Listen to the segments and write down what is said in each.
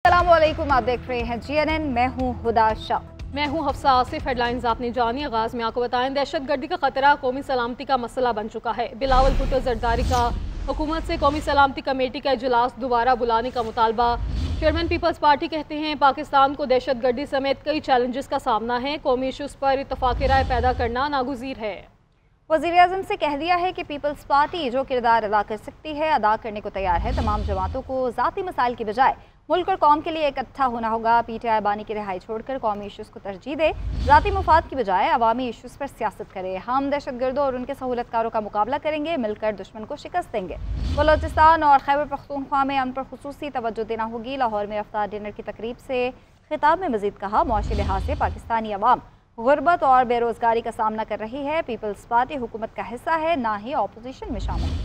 अस्सलाम वालेकुम, आप देख रहे हैं GNN। मैं हूं हुदा शाह। मैं हूं हफ्सा आसिफ। हेडलाइंस आपने जानी। आगाज में आपको बताएं, दहशत गर्दी का खतरा कौमी सलामती का मसला बन चुका है। बिलावल भुट्टो जरदारी का हुकूमत से कौमी सलामती कमेटी का इजलास दोबारा बुलाने का मुतालबा। चेयरमैन पीपल्स पार्टी कहते हैं पाकिस्तान को दहशत गर्दी समेत कई चैलेंजेस का सामना है, कौमी इशूज़ पर इत्तफाक़ राय पैदा करना नागुज़ीर है। वज़ीर-ए-आज़म से कह दिया है कि पीपल्स पार्टी जो किरदार अदा कर सकती है अदा करने को तैयार है। तमाम जमातों को ज़ाती मसाइल की बजाय मुल्क और कौम के लिए इकट्ठा होना होगा। PTI बानी की रिहाई छोड़कर कौमी इशूज़ को तरजीह दे, ज़ाती मुफाद की बजाय अवामी इशूज़ पर सियासत करे। हम दहशत गर्दों और उनके सहूलतकारों का मुकाबला करेंगे, मिलकर दुश्मन को शिकस्त देंगे। बलोचिस्तान और खैबर पख्तूनख्वा में अमन पर खुसूसी तवज्जो देना होगी। लाहौर में अफ्तार डिनर की तकरीब से खिताब में मज़ीद कहा, मुआशी लिहाज से पाकिस्तानी अवाम गुर्बत और बेरोज़गारी का सामना कर रही है। पीपल्स पार्टी हुकूमत का हिस्सा है, ना ही अपोजिशन में शामिल।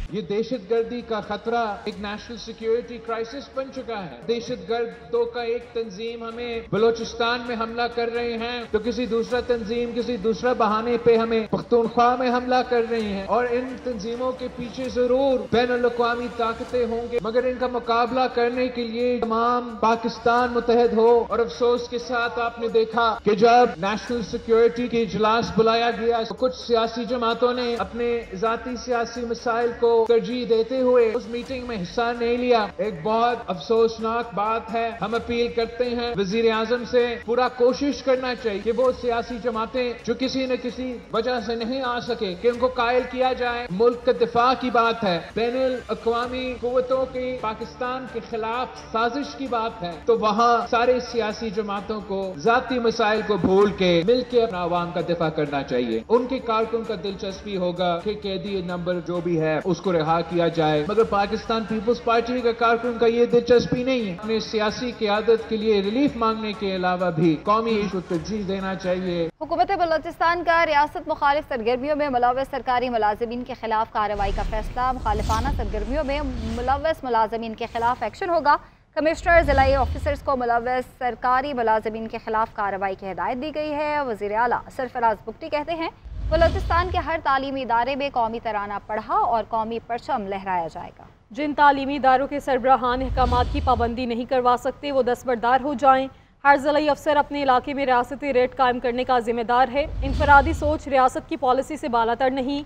ये दहशत गर्दी का खतरा एक नेशनल सिक्योरिटी क्राइसिस बन चुका है। दहशत गर्दों का एक तंजीम हमें बलोचिस्तान में हमला कर रहे हैं तो किसी दूसरा तंजीम किसी दूसरा बहाने पे हमें पख्तूनख्वा में हमला कर रही हैं, और इन तंजीमों के पीछे जरूर बैनुल-अक़वामी ताकतें होंगे, मगर इनका मुकाबला करने के लिए तमाम पाकिस्तान मुतहद हो। और अफसोस के साथ आपने देखा कि जब नेशनल सिक्योरिटी के इजलास बुलाया गया तो कुछ सियासी जमातों ने अपने जाती सियासी मसाइल को तरजीह देते हुए उस मीटिंग में हिस्सा नहीं लिया। एक बहुत अफसोसनाक बात है। हम अपील करते हैं वज़ीर-ए-आज़म से, पूरा कोशिश करना चाहिए कि वो सियासी जमातें जो किसी न किसी वजह से नहीं आ सके कि उनको कायल किया जाए। मुल्क का दिफा की बात है, बैनुल अक़वामी कुव्वतों की पाकिस्तान के खिलाफ साजिश की बात है, तो वहाँ सारे सियासी जमातों को जाती मसाइल को भूल के मिलकर अपना अवाम का दिफा करना चाहिए। उनके कारकुन का दिलचस्पी होगा कि कैदी नंबर जो भी है उसको रिहा किया जाए, मगर पाकिस्तान पीपल्स पार्टी का कारकुन का ये दिलचस्पी नहीं है। अपने सियासी क़यादत के लिए रिलीफ मांगने के अलावा भी कौमी इशू को तरजीह देना चाहिए। हुकूमत बलोचिस्तान का रियासत मुखालिफ सरगर्मियों में मुलव्वस सरकारी मुलाजिमीन के खिलाफ कार्रवाई का फैसला। मुखालिफाना सरगर्मियों में मुलव्वस मुलाजिमीन के खिलाफ एक्शन होगा। कमिश्नर ज़िलाई ऑफिसर्स को मुलव्वस सरकारी मुलाजिमीन के खिलाफ कार्रवाई की हिदायत दी गई है। वज़ीर आला सरफराज बुगटी कहते हैं बलोचिस्तान के हर तालीमी इदारे में कौमी तराना पढ़ा और कौमी परचम लहराया जाएगा। जिन तालीमी इदारों के सरबराहान अहकामात की पाबंदी नहीं करवा सकते वो दस्तबरदार हो जाएं। हर ज़िलाई अफसर अपने इलाके में रियासती रेट कायम करने का जिम्मेदार है। इनफरादी सोच रियासत की पॉलिसी से बालातर नहीं।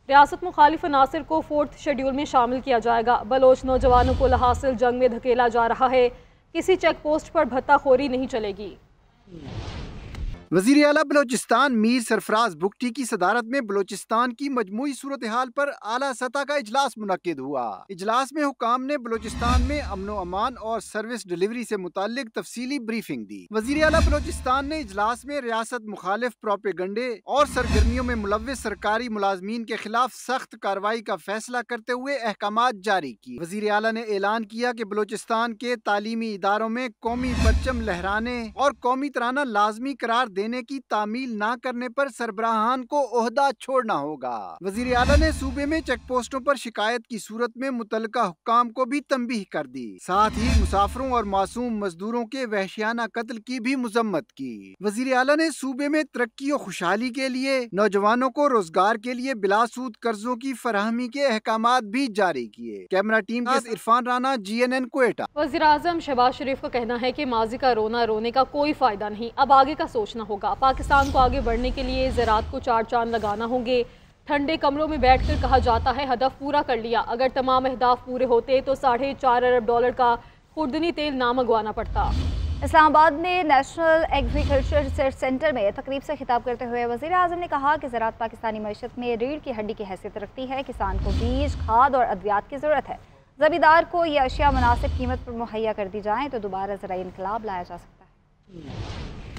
रियासत मुखालिफ अनासर को 4th शेड्यूल में शामिल किया जाएगा। बलोच नौजवानों को लहासिल जंग में धकेला जा रहा है, किसी चेक पोस्ट पर भत्ताखोरी नहीं चलेगी। वज़ीर आला बलोचिस्तान मीर सरफराज बुगटी की सदारत में बलोचिस्तान की मजमूई सूरत हाल पर आला सतह का इजलास मुनक्किद हुआ। इजलास में हुकाम ने बलोचिस्तान में अमन व अमान और सर्विस डिलीवरी से मुताल्लिक तफसीली ब्रीफिंग दी। वज़ीर आला बलोचिस्तान ने इजलास में रियासत मुखालिफ प्रोपेगंडे और सरगर्मियों में मुलव्वस सरकारी मुलाजमीन के खिलाफ सख्त कार्रवाई का फैसला करते हुए अहकामात जारी किए। वज़ीर आला ने ऐलान किया कि बलोचिस्तान के तालीमी इदारों में कौमी परचम लहराने और कौमी तराना लाजमी करार देने की तामील ना करने पर सरबराहान को ओहदा छोड़ना होगा। वज़ीर आला ने सूबे में चेक पोस्टों पर शिकायत की सूरत में मुतल्लिका हुक्काम को भी तंबीह कर दी। साथ ही मुसाफिरों और मासूम मजदूरों के वहशियाना कत्ल की भी मजम्मत की। वज़ीर आला ने सूबे में तरक्की और खुशहाली के लिए नौजवानों को रोजगार के लिए बिलासूद कर्जों की फराहमी के अहकामात भी जारी किए। कैमरा टीम के इरफान राना, GNN क्वेटा। वज़ीर आज़म शहबाज शरीफ का कहना है कि माजी का रोना रोने का कोई फायदा नहीं, अब आगे का सोचना होगा। पाकिस्तान को आगे बढ़ने के लिए ज़राअत को 4 चांद लगाना होंगे। ठंडे कमरों में बैठकर कहा जाता है हदफ पूरा कर लिया, अगर तमाम अहदाफ पूरे होते तो $4.5 अरब का खुर्दनी तेल ना मंगवाना पड़ता। इस्लामाबाद में नेशनल एग्रीकल्चर रिसर्च सेंटर में तकरीब से खिताब करते हुए वज़ीर आज़म ने कहा कि ज़राअत पाकिस्तानी मईशत में रीढ़ की हड्डी की हैसियत रखती है। किसान को बीज, खाद और अद्वियात की ज़रूरत है। ज़मींदार को ये अशिया मुनासिब कीमत पर मुहैया कर दी जाएँ तो दोबारा ज़राई इनकलाब लाया जा सकता है।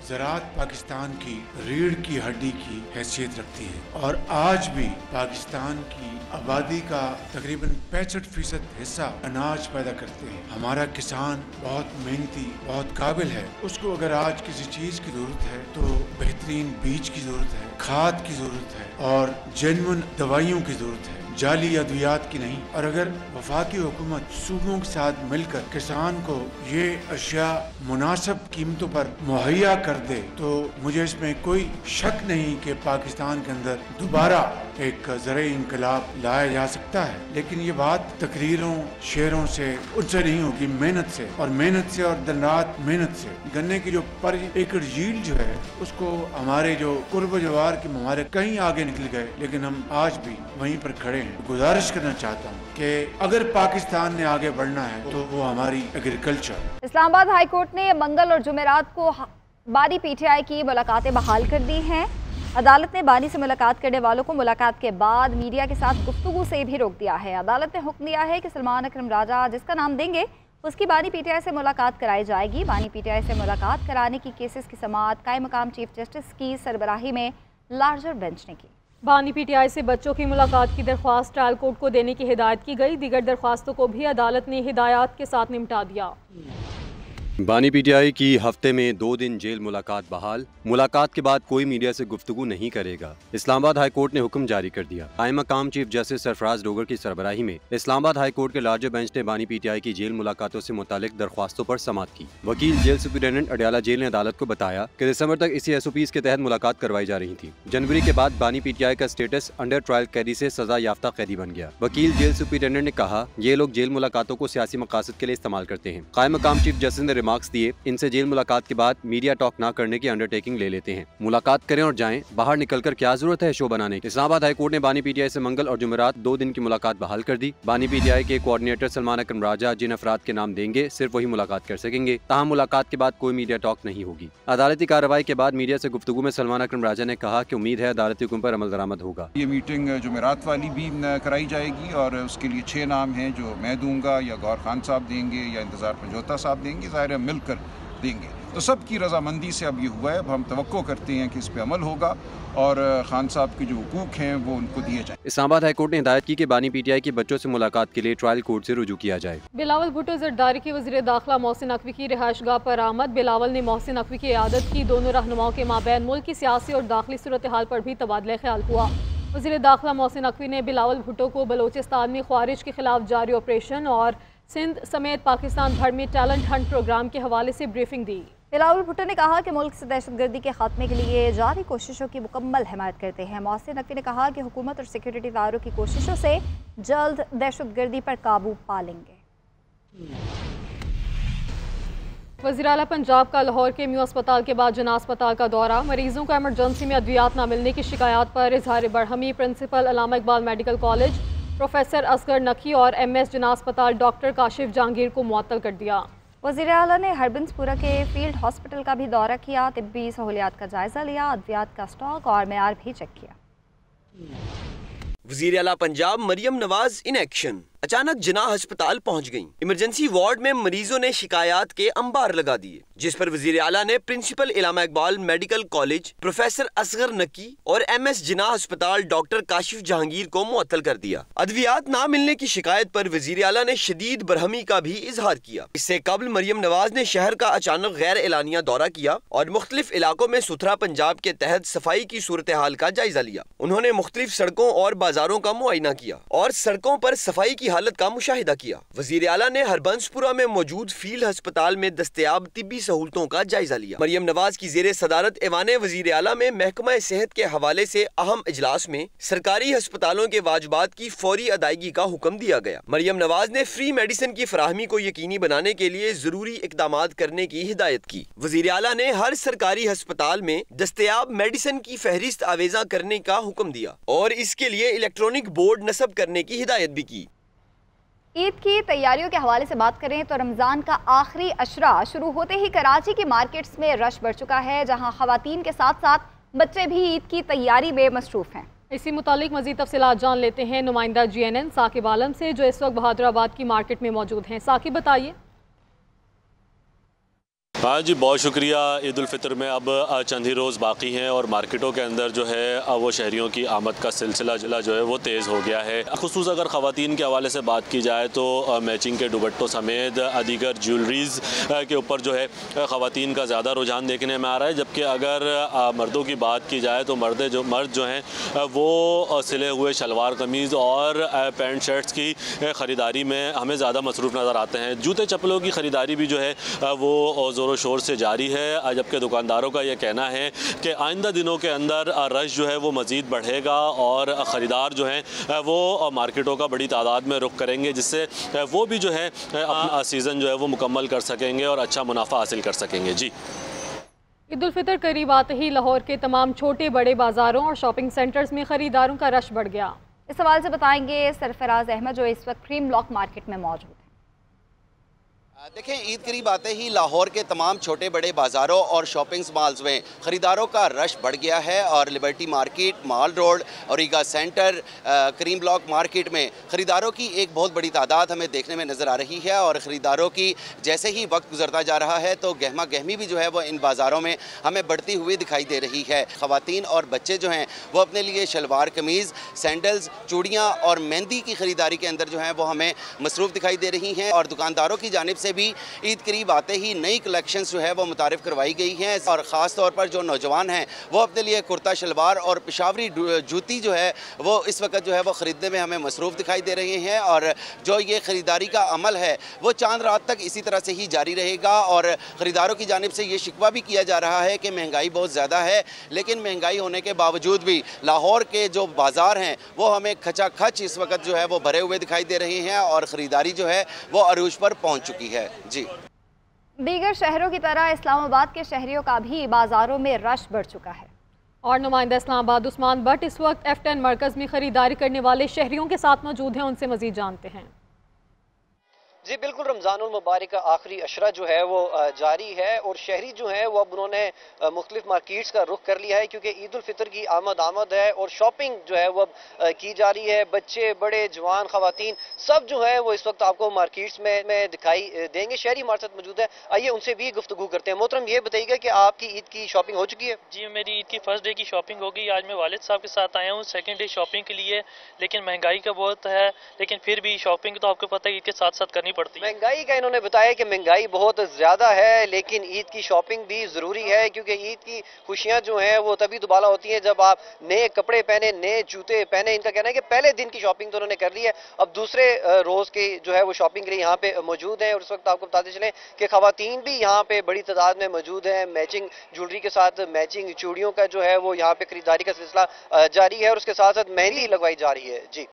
ज़राअत पाकिस्तान की रीढ़ की हड्डी की हैसियत रखती है और आज भी पाकिस्तान की आबादी का तकरीबन 65% हिस्सा अनाज पैदा करते हैं। हमारा किसान बहुत मेहनती, बहुत काबिल है। उसको अगर आज किसी चीज़ की ज़रूरत है तो बेहतरीन बीज की ज़रूरत है, खाद की ज़रूरत है और जेन्युइन दवाइयों की ज़रूरत है। जाली अद्वियात की नहीं। और अगर वफाकी हुकूमत सूबों के साथ मिलकर किसान को ये अशिया मुनासिब कीमतों पर मुहैया कर दे तो मुझे इसमें कोई शक नहीं कि पाकिस्तान के अंदर दोबारा एक ज़राई इंकलाब लाया जा सकता है। लेकिन ये बात तकरीरों शेरों से उनसे नहीं होगी, मेहनत से, और मेहनत से और दिन रात मेहनत से। गन्ने की जो पर एकड़ यील्ड जो है उसको हमारे जो कुर्ब जवार के ममालिक कहीं आगे निकल गए, लेकिन हम आज भी वहीं पर खड़े हैं। गुजारिश करना चाहता हूँ कि अगर पाकिस्तान ने आगे बढ़ना है तो वो हमारी एग्रीकल्चर। इस्लामाबाद हाई कोर्ट ने मंगल और जुमेरात को बानी पीटीआई की मुलाकातें बहाल कर दी हैं। अदालत ने बानी से मुलाकात करने वालों को मुलाकात के बाद मीडिया के साथ गुफ्तगू से भी रोक दिया है। अदालत ने हुक्म दिया है कि सलमान अकरम राजा जिसका नाम देंगे उसकी बानी पीटीआई से मुलाकात कराई जाएगी। बानी पीटीआई से मुलाकात कराने की केसेस की समाअत कायम मकाम चीफ जस्टिस की सरबराही में लार्जर बेंच ने की। बानी पीटीआई से बच्चों की मुलाकात की दरख्वास्त ट्रायल कोर्ट को देने की हिदायत की गई। दीगर दरख्वास्तों को भी अदालत ने हिदायत के साथ निपटा दिया। बानी पीटीआई की हफ्ते में 2 दिन जेल मुलाकात बहाल। मुलाकात के बाद कोई मीडिया से गुफ्तगू नहीं करेगा। इस्लामाबाद हाई कोर्ट ने हुक्म जारी कर दिया। कायम मकाम चीफ जस्टिस सरफराज डोगर की सरबराही में इस्लामाबाद हाई कोर्ट के लार्जर बेंच ने बानी पीटीआई की जेल मुलाकातों से मुतालिक दरख्वास्तों पर समाअत की। वकील जेल सुपरिटेंडेंट अडयाला जेल ने अदालत को बताया कि दिसंबर तक इसी SOPs के तहत मुलाकात करवाई जा रही थी। जनवरी के बाद बानी पीटीआई का स्टेटस अंडर ट्रायल कैदी से सजा याफ्ता कैदी बन गया। वकील जेल सुपरिटेंडेंट ने कहा, ये लोग जेल मुलाकातों को सियासी मकासद के लिए इस्तेमाल करते हैं। कायम मकाम चीफ जस्टिस ने रिमार्क्स दिए, इनसे जेल मुलाकात के बाद मीडिया टॉक ना करने की अंडरटेकिंग ले लेते हैं। मुलाकात करें और जाएं, बाहर निकलकर क्या जरूरत है शो बनाने की। इस्लामाबाद हाई कोर्ट ने बानी पीटीआई से मंगल और जुमेरात 2 दिन की मुलाकात बहाल कर दी। बानी पीटीआई के कोऑर्डिनेटर सलमान अकरम राजा जिन अफराद के नाम देंगे सिर्फ वही मुलाकात कर सकेंगे। ताहम मुलाकात के बाद कोई मीडिया टॉक नहीं होगी। अदालती कार्रवाई के बाद मीडिया से गुफ्तगू में सलमान अकरम राजा ने कहा कि उम्मीद है अदालती हुक्म पर अमल दरामद होगा। ये मीटिंग जुमेरात वाली भी कराई जाएगी और उसके लिए 6 नाम हैं जो मैं दूंगा या गौर खान साहब देंगे या इंतजार पंजोता साहब देंगे, ज़ाहिर है मिलकर देंगे। तो सबकी रजामंदी से अब ये हुआ है। अब हम तवक्को करते हैं कि इस पे अमल होगा और खान साहब के जो हुकूक हैं वो उनको दिए जाए। इस्लामाबाद हाई कोर्ट ने हिदायत की कि बानी पीटीआई के बच्चों से मुलाकात के लिए ट्रायल कोर्ट से रुजू किया जाए। बिलावल भुट्टो जरदारी के वज़ीर दाखिला मोहसिन नकवी की रिहाइशगाह पर आमद। बिलावल ने मोहसिन नकवी की इयादत की। दोनों रहनुमाओं के माबैन मुल्क की सियासी और दाखिली सूरत हाल पर भी तबादला ख्याल हुआ। वज़ीर दाखिला मोहसिन नकवी ने बिलावल भुट्टो को बलोचिस्तान में ख्वारिज के खिलाफ जारी ऑपरेशन और सिंध समेत पाकिस्तान भर में टैलेंट हंट प्रोग्राम के हवाले से ब्रीफिंग दी। बिलावल भुट्टो ने कहा कि मुल्क से दहशतगर्दी के खात्मे के लिए जारी कोशिशों की मुकम्मल हिमायत करते हैं। मोहसिन नकवी ने कहा कि हुकूमत और सिक्योरिटी इदारों की कोशिशों से जल्द दहशतगर्दी पर काबू पा लेंगे। वज़ीर आला पंजाब का लाहौर के म्यू अस्पताल के बाद जना अस्पताल का दौरा। मरीजों का इमरजेंसी में अद्वियात न मिलने की शिकायत पर इजहार बरहमी principal Allama Iqbal medical college professor Asghar Naqi और MS जना अस्पताल डॉक्टर काशिफ जहांगीर को मुअत्तल कर दिया। वज़ीर आला ने हरबंसपुरा के फील्ड हॉस्पिटल का भी दौरा किया, तिब्बी सहूलियात का जायजा लिया, अद्वियात का स्टॉक और मेयार भी चेक किया। वज़ीर आला पंजाब मरियम नवाज इन एक्शन। अचानक जिनाह अस्पताल पहुंच गईं। इमरजेंसी वार्ड में मरीजों ने शिकायत के अंबार लगा दिए, जिस पर वज़ीर आला ने principal Allama Iqbal medical college professor Asghar Naqi और MS जिनाह अस्पताल डॉक्टर काशिफ जहांगीर को मुअत्तल कर दिया। अद्वियात ना मिलने की शिकायत पर वज़ीर आला ने शदीद बरहमी का भी इजहार किया। इससे कबल मरियम नवाज ने शहर का अचानक गैर एलानिया दौरा किया और मुख्तलिफ इलाकों में सुथरा पंजाब के तहत सफाई की सूरत हाल का जायजा लिया। उन्होंने मुख्तलिफ सड़कों और बाजारों का मुआयना किया और सड़कों पर सफाई की हालत का मुशाहिदा किया। वज़ीर आला ने हरबंसपुरा में मौजूद फील्ड अस्पताल में दस्तयाब तिब्बी सहूलतों का जायजा लिया। मरियम नवाज की ज़ेरे सदारत ऐवाने वज़ीर आला में महकमा सेहत के हवाले से अहम इजलास में सरकारी अस्पतालों के वाजिबात की फौरी अदायगी का हुक्म दिया गया। मरियम नवाज ने फ्री मेडिसिन की फराहमी को यकीनी बनाने के लिए जरूरी इकदामात करने की हिदायत की। वज़ीर आला ने हर सरकारी अस्पताल में दस्तयाब मेडिसिन की फहरिस्त आवेजा करने का हुक्म दिया और इसके लिए इलेक्ट्रॉनिक बोर्ड नस्ब करने की हिदायत भी की। ईद की तैयारियों के हवाले से बात करें तो रमज़ान का आखिरी अशरा शुरू होते ही कराची की मार्केट्स में रश बढ़ चुका है, जहां खवातीन के साथ साथ बच्चे भी ईद की तैयारी में मसरूफ़ हैं। इसी मुतालिक मज़ीद तफसीलात जान लेते हैं नुमाइंदा GNN साकिब आलम से, जो इस वक्त बहादुराबाद की मार्केट में मौजूद हैं। साकिब बताइए। हाँ जी, बहुत शुक्रिया। ईद उल फितर में अब चंद ही रोज़ बाकी हैं और मार्केटों के अंदर जो है वो शहरियों की आमद का सिलसिला जो है वो तेज़ हो गया है। खुसूस अगर ख़वातीन के हवाले से बात की जाए तो मैचिंग के दुपट्टों समेत दीगर ज्वेलरीज़ के ऊपर जो है ख़वातीन का ज़्यादा रुझान देखने में आ रहा है, जबकि अगर मर्दों की बात की जाए तो मर्द जो हैं वो सिले हुए शलवार कमीज़ और पैंट शर्ट्स की ख़रीदारी में हमें ज़्यादा मसरूफ़ नज़र आते हैं। जूते चप्पलों की ख़रीदारी भी जो है वो ज़ोरों शोर से जारी है, जबकि दुकानदारों का ये कहना है कि आइंदा दिनों के अंदर रश जो है वो मज़ीद बढ़ेगा और ख़रीदार जो हैं वो मार्केटों का बड़ी तादाद में रुख करेंगे, जिससे वो भी जो है अपना सीज़न जो है वो मुकम्मल कर सकेंगे और अच्छा मुनाफा हासिल कर सकेंगे। जी, ईद उल फितर करीब आते ही लाहौर के तमाम छोटे बड़े बाज़ारों और शॉपिंग सेंटर्स में ख़रीदारों का रश बढ़ गया। इस सवाल से बताएंगे सरफराज अहमद जो इस वक्त क्रीम ब्लॉक मार्केट में मौजूद है। देखें, ईद करीब आते ही लाहौर के तमाम छोटे बड़े बाज़ारों और शॉपिंग मॉल्स में ख़रीदारों का रश बढ़ गया है और लिबर्टी मार्केट, माल रोड और ईगा सेंटर, क्रीम ब्लॉक मार्केट में ख़रीदारों की एक बहुत बड़ी तादाद हमें देखने में नज़र आ रही है। और ख़रीदारों की जैसे ही वक्त गुजरता जा रहा है तो गहमा गहमी भी जो है वो इन बाज़ारों में हमें बढ़ती हुई दिखाई दे रही है। ख़वातीन और बच्चे जो हैं वो अपने लिए शलवार कमीज़, सैंडल्स, चूड़ियाँ और मेहंदी की ख़रीदारी के अंदर जो है वो हमें मसरूफ़ दिखाई दे रही हैं। और दुकानदारों की जानिब से भी ईद करीब आते ही नई कलेक्शंस जो है वो मुतारिफ करवाई गई हैं और ख़ास तौर पर जो नौजवान हैं वो अपने लिए कुर्ता शलवार और पेशावरी जूती जो है वो इस वक्त जो है वो ख़रीदने में हमें मसरूफ़ दिखाई दे रहे हैं। और जो ये ख़रीदारी का अमल है वो चांद रात तक इसी तरह से ही जारी रहेगा। और ख़रीदारों की जानिब से ये शिकवा भी किया जा रहा है कि महंगाई बहुत ज़्यादा है, लेकिन महंगाई होने के बावजूद भी लाहौर के जो बाज़ार हैं वो हमें खचाखच इस वक्त जो है वो भरे हुए दिखाई दे रहे हैं और ख़रीदारी जो है वो अरूज पर पहुँच चुकी है। जी, दीगर शहरों की तरह इस्लामाबाद के शहरियों का भी बाज़ारों में रश बढ़ चुका है। और नुमाइंदा इस्लामाबाद उस्मान भट्ट इस वक्त F10 मरकज़ में ख़रीदारी करने वाले शहरियों के साथ मौजूद हैं, उनसे मज़ीद जानते हैं। जी बिल्कुल, रमज़ानुल मुबारक का आखिरी अशरा जो है वो जारी है और शहरी जो है वो अब उन्होंने मुख्तलिफ मार्केट्स का रुख कर लिया है क्योंकि ईद उल फितर की आमद है और शॉपिंग जो है वो अब की जा रही है। बच्चे, बड़े, जवान, ख़वातीन सब जो है वो इस वक्त आपको मार्केट्स में दिखाई देंगे। शहरी हमारे साथ मौजूद है, आइए उनसे भी गुफ्तगू करते हैं। मोहतरम, ये बताइएगा कि आपकी ईद की शॉपिंग हो चुकी है? जी, मेरी ईद की फर्स्ट डे की शॉपिंग हो गई। आज मैं वालिद साहब के साथ आया हूँ सेकंड डे शॉपिंग के लिए, लेकिन महंगाई का बहुत है, लेकिन फिर भी शॉपिंग तो आपको पता है ईद के साथ साथ करनी पड़ती है। महंगाई का इन्होंने बताया कि महंगाई बहुत ज़्यादा है, लेकिन ईद की शॉपिंग भी ज़रूरी है क्योंकि ईद की खुशियाँ जो हैं वो तभी दुबाला होती हैं जब आप नए कपड़े पहने, नए जूते पहने। इनका कहना है कि पहले दिन की शॉपिंग तो उन्होंने कर ली है, अब दूसरे रोज़ की जो है वो शॉपिंग के लिए यहाँ पे मौजूद हैं। और इस वक्त आपको बताते चलें कि ख़वातीन भी यहाँ पे बड़ी तादाद में मौजूद हैं। मैचिंग ज्वेलरी के साथ मैचिंग चूड़ियों का जो है वो यहाँ पे खरीदारी का सिलसिला जारी है और उसके साथ साथ मेहंदी लगवाई जा रही है। जी